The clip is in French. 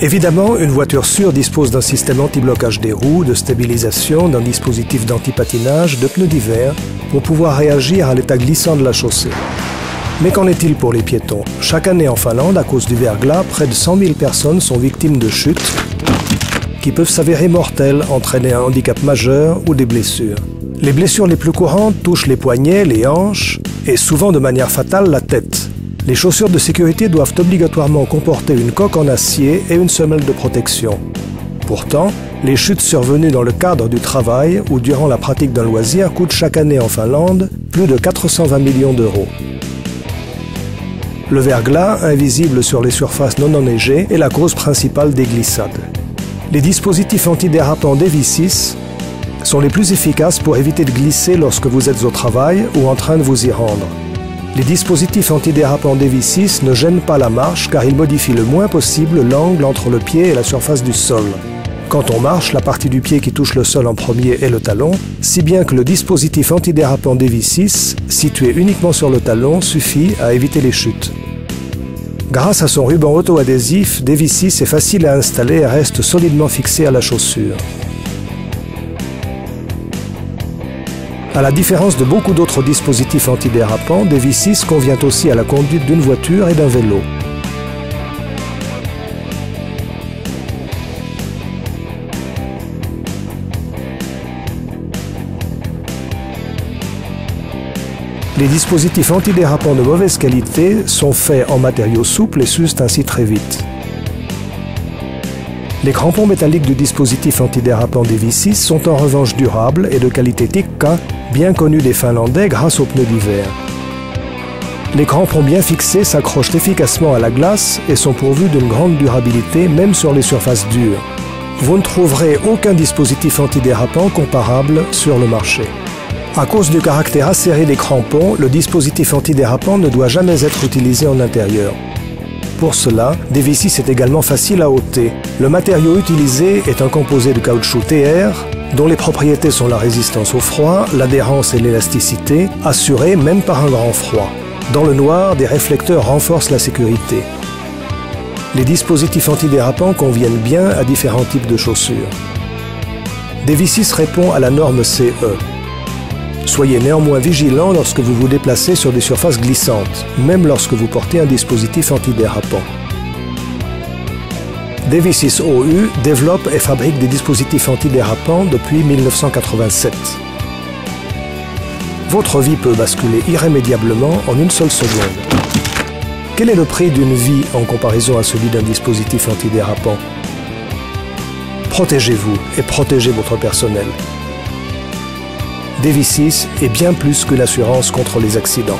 Évidemment, une voiture sûre dispose d'un système anti-blocage des roues, de stabilisation, d'un dispositif d'anti-patinage, de pneus d'hiver pour pouvoir réagir à l'état glissant de la chaussée. Mais qu'en est-il pour les piétons? Chaque année en Finlande, à cause du verglas, près de 100 000 personnes sont victimes de chutes qui peuvent s'avérer mortelles, entraîner un handicap majeur ou des blessures. Les blessures les plus courantes touchent les poignets, les hanches et souvent de manière fatale la tête. Les chaussures de sécurité doivent obligatoirement comporter une coque en acier et une semelle de protection. Pourtant, les chutes survenues dans le cadre du travail ou durant la pratique d'un loisir coûtent chaque année en Finlande plus de 420 millions d'euros. Le verglas, invisible sur les surfaces non enneigées, est la cause principale des glissades. Les dispositifs antidérapants d'Evisis sont les plus efficaces pour éviter de glisser lorsque vous êtes au travail ou en train de vous y rendre. Les dispositifs antidérapants d'Evisis ne gênent pas la marche car ils modifient le moins possible l'angle entre le pied et la surface du sol. Quand on marche, la partie du pied qui touche le sol en premier est le talon, si bien que le dispositif antidérapant d'Evisis, situé uniquement sur le talon, suffit à éviter les chutes. Grâce à son ruban auto-adhésif, Devisis est facile à installer et reste solidement fixé à la chaussure. À la différence de beaucoup d'autres dispositifs antidérapants, Devisis convient aussi à la conduite d'une voiture et d'un vélo. Les dispositifs antidérapants de mauvaise qualité sont faits en matériaux souples et s'usent ainsi très vite. Les crampons métalliques du dispositif antidérapant d'Evisis sont en revanche durables et de qualité Tikka, bien connue des Finlandais grâce aux pneus d'hiver. Les crampons bien fixés s'accrochent efficacement à la glace et sont pourvus d'une grande durabilité même sur les surfaces dures. Vous ne trouverez aucun dispositif antidérapant comparable sur le marché. À cause du caractère acéré des crampons, le dispositif antidérapant ne doit jamais être utilisé en intérieur. Pour cela, Devisis est également facile à ôter. Le matériau utilisé est un composé de caoutchouc TR, dont les propriétés sont la résistance au froid, l'adhérence et l'élasticité, assurées même par un grand froid. Dans le noir, des réflecteurs renforcent la sécurité. Les dispositifs antidérapants conviennent bien à différents types de chaussures. Devisis répond à la norme CE. Soyez néanmoins vigilant lorsque vous vous déplacez sur des surfaces glissantes, même lorsque vous portez un dispositif antidérapant. Devisis OU développe et fabrique des dispositifs antidérapants depuis 1987. Votre vie peut basculer irrémédiablement en une seule seconde. Quel est le prix d'une vie en comparaison à celui d'un dispositif antidérapant? Protégez-vous et protégez votre personnel. Devisis est bien plus que l'assurance contre les accidents.